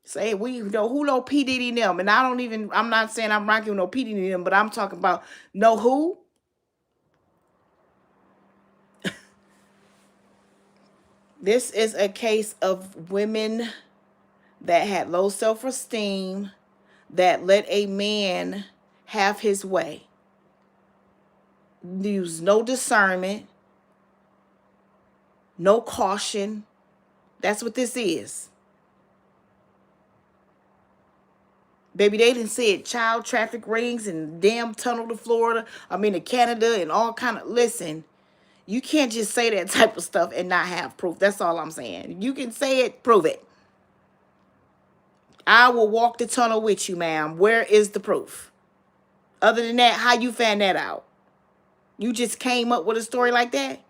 Say we know who know P. Diddy and them. And I'm not saying I'm rocking with no P. Diddy and them, but I'm talking about know who? This is a case of women that had low self-esteem, that let a man have his way. Use no discernment, no caution. That's what this is. Baby, they done said child traffic rings and damn tunnel to Florida. To Canada and all kind of. Listen, you can't just say that type of stuff and not have proof. That's all I'm saying. You can say it, prove it. I will walk the tunnel with you, ma'am. Where is the proof? Other than that, how you found that out? You just came up with a story like that?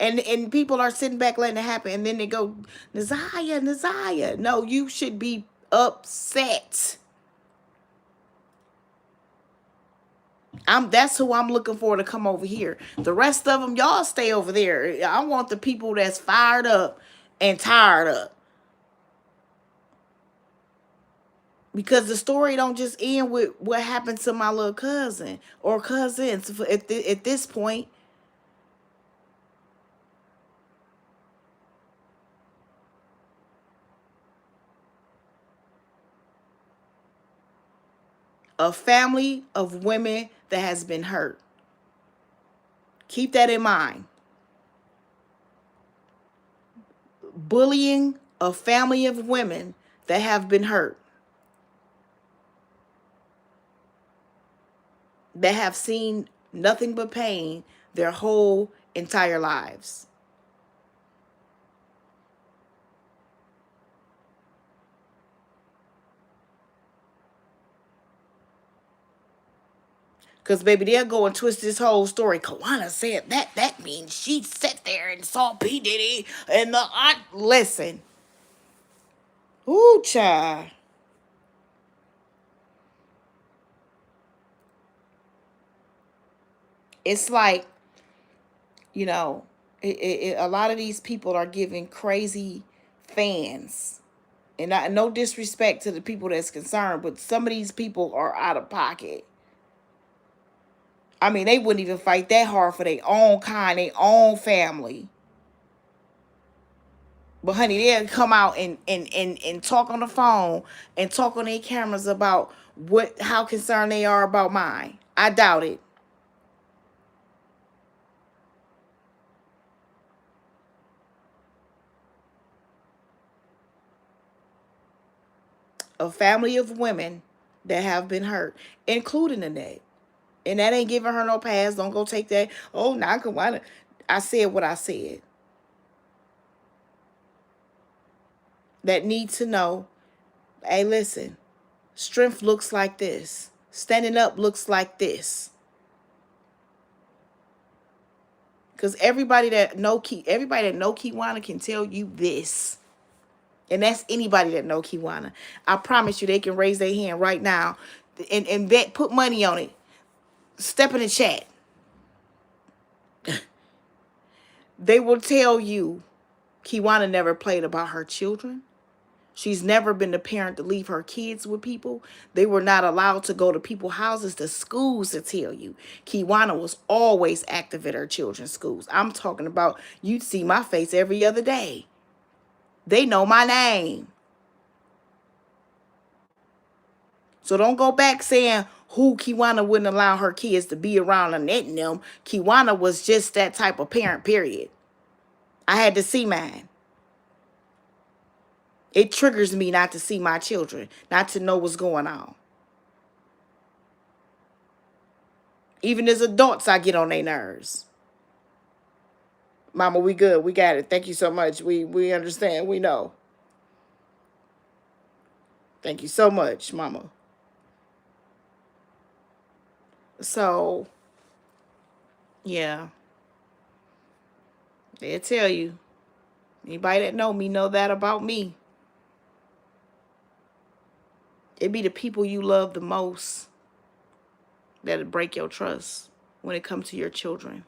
And people are sitting back letting it happen. And then they go, Nazaya. No, you should be upset. That's who I'm looking for to come over here. The rest of them, y'all stay over there. I want the people that's fired up and tired up. Because the story don't just end with what happened to my little cousin or cousins at this point. A family of women that has been hurt. Keep that in mind. Bullying a family of women that have been hurt, that have seen nothing but pain their whole entire lives. Because, baby, they'll go and twist this whole story. Kewana said that. That means she sat there and saw P. Diddy and the aunt. Listen. Ooh, child. It's like, you know, a lot of these people are giving crazy fans. And no disrespect to the people that's concerned, but some of these people are out of pocket. I mean, they wouldn't even fight that hard for their own kind, their own family. But honey, they'll come out and talk on the phone and talk on their cameras about how concerned they are about mine. I doubt it. A family of women that have been hurt, including Annette. And that ain't giving her no pass. Don't go take that. Oh, now Kewana. I said what I said. That need to know, hey, listen, strength looks like this. Standing up looks like this. Because everybody that know Kewana can tell you this. And that's anybody that know Kewana. I promise you they can raise their hand right now and bet, put money on it. Step in the chat. They will tell you Kewana never played about her children. She's never been the parent to leave her kids with people. They were not allowed to go to people's houses, to schools, to tell you. Kewana was always active at her children's schools. I'm talking about, you'd see my face every other day. They know my name. So don't go back saying who Kewana wouldn't allow her kids to be around Annette and them. Kewana was just that type of parent, period. I had to see mine. It triggers me not to see my children, not to know what's going on. Even as adults, I get on their nerves. Mama, we good. We got it. Thank you so much. We understand. We know. Thank you so much, Mama. So, yeah. They'll tell you. Anybody that know me know that about me. It be the people you love the most that'll break your trust when it comes to your children.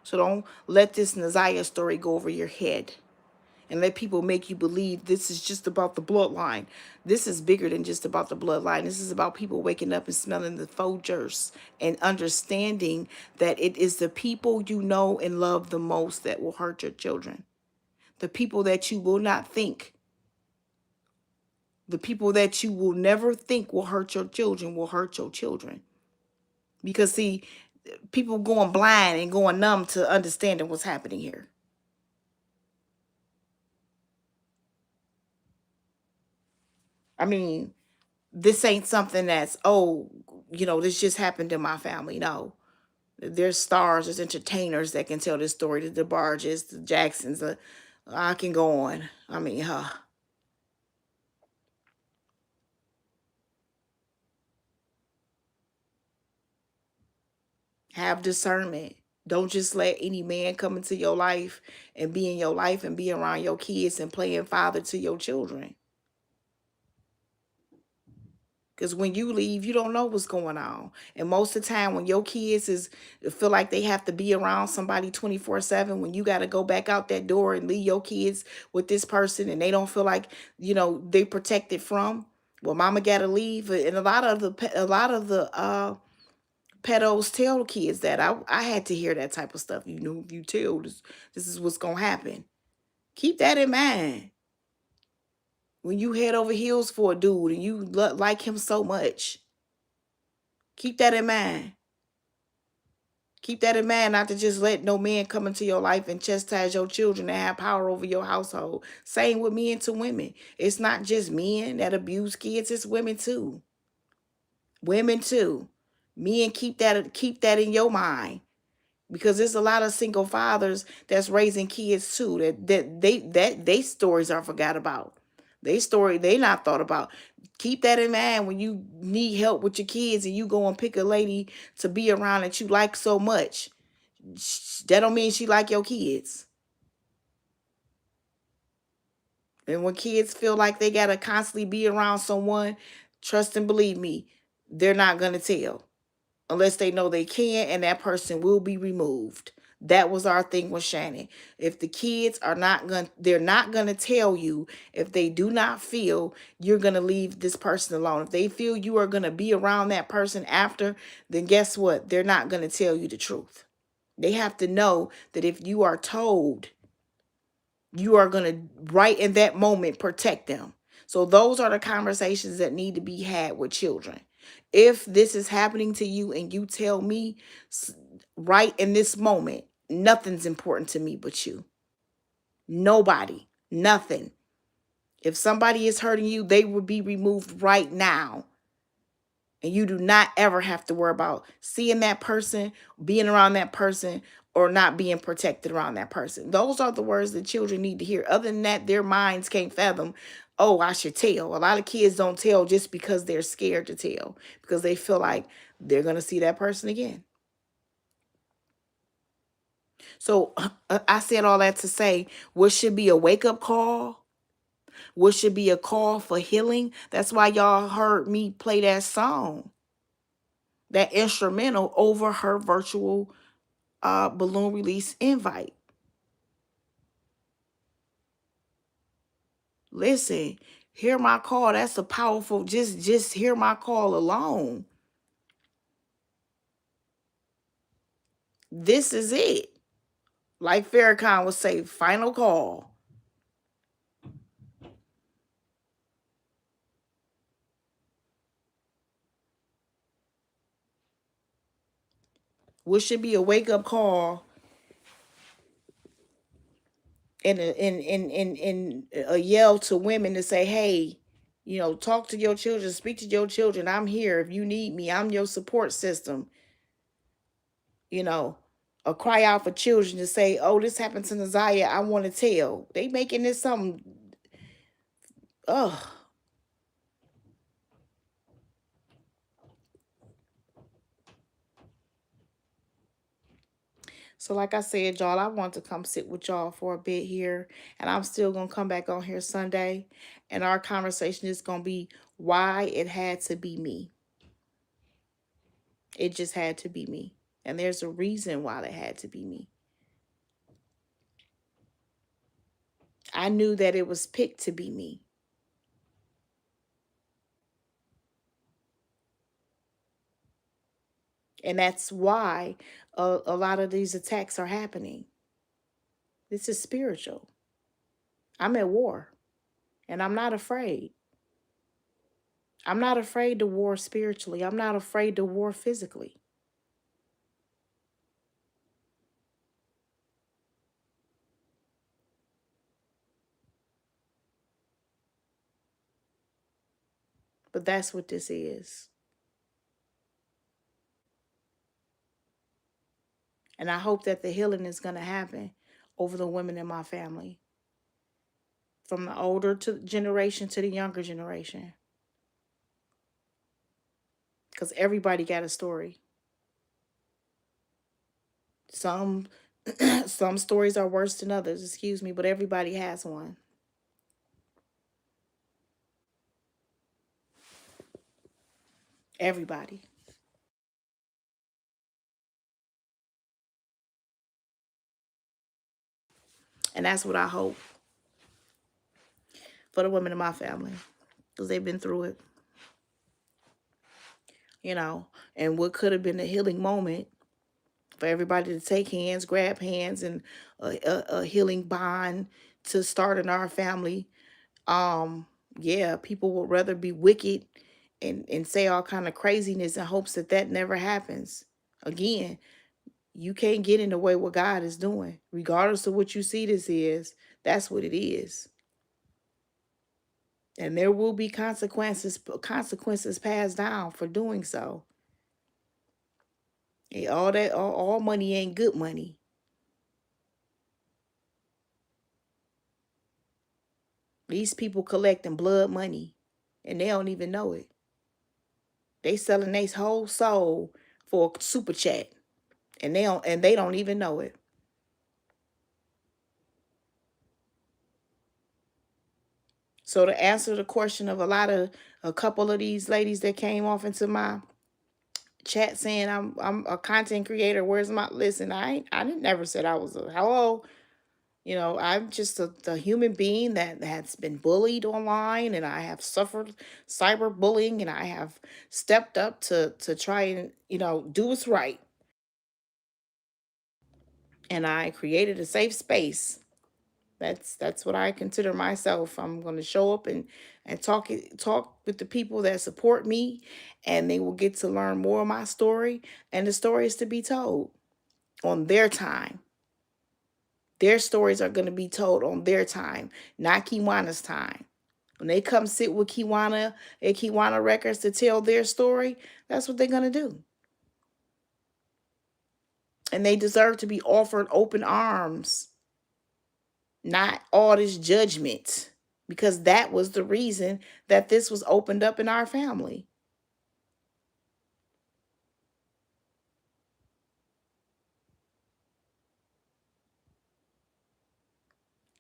So don't let this Naziah story go over your head and let people make you believe this is just about the bloodline. This is bigger than just about the bloodline. This is about people waking up and smelling the Folgers and understanding that it is the people you know and love the most that will hurt your children. The people that you will not think, the people that you will never think will hurt your children will hurt your children. Because see, people going blind and going numb to understanding what's happening here. I mean, this ain't something that's, oh, this just happened in my family. No. There's stars, there's entertainers that can tell this story. The DeBarges, the Jacksons, I can go on. I mean, have discernment. Don't just let any man come into your life and be in your life and be around your kids and playing father to your children. Because when you leave, you don't know what's going on. And most of the time, when your kids is feel like they have to be around somebody 24/7, when you got to go back out that door and leave your kids with this person, and they don't feel like they protected from. Well, mama got to leave, and a lot of the pedos tell kids that I had to hear that type of stuff. If you tell this is what's gonna happen. Keep that in mind when you head over heels for a dude and you like him so much. Keep that in mind. Keep that in mind, not to just let no man come into your life and chastise your children and have power over your household. Same with men to women. It's not just men that abuse kids, it's women too. Women too. Men, keep that in your mind. Because there's a lot of single fathers that's raising kids too that they stories are forgot about. They not thought about. Keep that in mind when you need help with your kids and you go and pick a lady to be around that you like so much. That don't mean she like your kids. And when kids feel like they gotta constantly be around someone, trust and believe me, they're not gonna tell unless they know they can, and that person will be removed. That was our thing with Shannon. If the kids are not going, they're not going to tell you if they do not feel you're going to leave this person alone. If they feel you are going to be around that person after, then guess what? They're not going to tell you the truth. They have to know that if you are told, you are going to, right in that moment, protect them. So those are the conversations that need to be had with children. If this is happening to you and you tell me right in this moment, nothing's important to me but you. Nobody, nothing. If somebody is hurting you, they will be removed right now. And you do not ever have to worry about seeing that person, being around that person, or not being protected around that person. Those are the words that children need to hear. Other than that, their minds can't fathom, oh, I should tell. A lot of kids don't tell just because they're scared to tell, because they feel like they're going to see that person again. So I said all that to say, what should be a wake-up call? What should be a call for healing? That's why y'all heard me play that song, that instrumental over her virtual balloon release invite. Listen, hear my call. That's a powerful, just hear my call alone. This is it. Like Farrakhan would say, final call. What should be a wake-up call and a yell to women to say, hey, talk to your children, speak to your children. I'm here. If you need me, I'm your support system. You know, or cry out for children to say, oh, this happened to Naziah. I want to tell. They making this something. Ugh. So like I said, y'all, I want to come sit with y'all for a bit here. And I'm still going to come back on here Sunday. And our conversation is going to be why it had to be me. It just had to be me. And there's a reason why it had to be me. I knew that it was picked to be me. And that's why a lot of these attacks are happening. This is spiritual. I'm at war. And I'm not afraid. I'm not afraid to war spiritually. I'm not afraid to war physically. But that's what this is. And I hope that the healing is going to happen over the women in my family. From the older generation to the younger generation. Because everybody got a story. Some some stories are worse than others, excuse me, but everybody has one. Everybody. And that's what I hope for the women in my family, because they've been through it, you know. And what could have been a healing moment for everybody to take hands, grab hands, and a healing bond to start in our family. Um, yeah, people would rather be wicked and say all kind of craziness in hopes that that never happens. Again, you can't get in the way what God is doing, regardless of what you see this is. That's what it is, and there will be consequences passed down for doing so. All that, all money ain't good money. These people collecting blood money, and they don't even know it. They selling their whole soul for a super chat, and they don't even know it. So to answer the question of a couple of these ladies that came off into my chat saying I'm a content creator, where's my listen? I didn't never said I was a hello. I'm just a human being that has been bullied online, and I have suffered cyberbullying, and I have stepped up to try and do what's right, and I created a safe space. That's what I consider myself. I'm going to show up and talk with the people that support me, and they will get to learn more of my story, and the story is to be told on their time. Their stories are going to be told on their time, not Kiwana's time. When they come sit with Kewana at Kewana Records to tell their story, that's what they're going to do. And they deserve to be offered open arms, not all this judgment, because that was the reason that this was opened up in our family.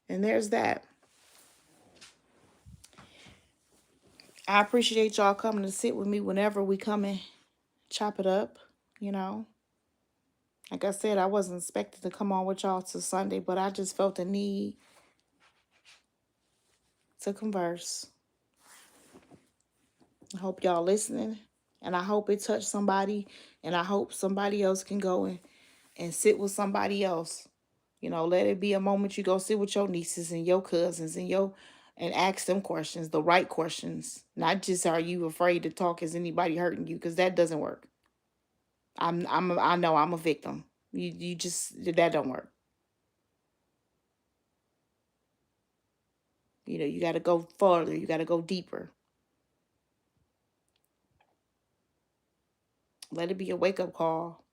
And there's that. I appreciate y'all coming to sit with me whenever we come and chop it up, you know. Like I said, I wasn't expected to come on with y'all till Sunday, but I just felt the need to converse. I hope y'all listening, and I hope it touched somebody, and I hope somebody else can go and sit with somebody else. Let it be a moment you go sit with your nieces and your cousins and ask them questions, the right questions. Not just are you afraid to talk, is anybody hurting you? Because that doesn't work. I know I'm a victim. You just that don't work. You got to go further. You got to go deeper. Let it be a wake up call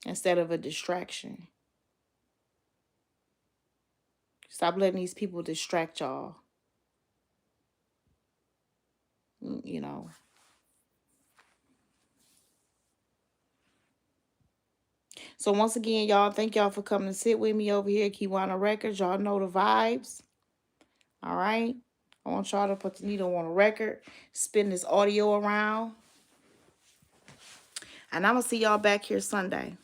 instead of a distraction. Stop letting these people distract y'all. You know. So once again, y'all, thank y'all for coming to sit with me over here at Kewana Records. Y'all know the vibes. All right. I want y'all to put the needle on a record, spin this audio around. And I'm going to see y'all back here Sunday.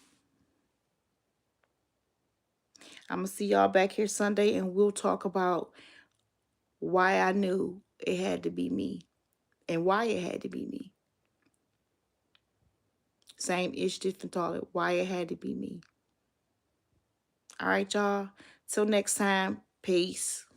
I'm going to see y'all back here Sunday, and we'll talk about why I knew it had to be me and why it had to be me. Same ish, different toilet. Why it had to be me. All right, y'all. Till next time. Peace.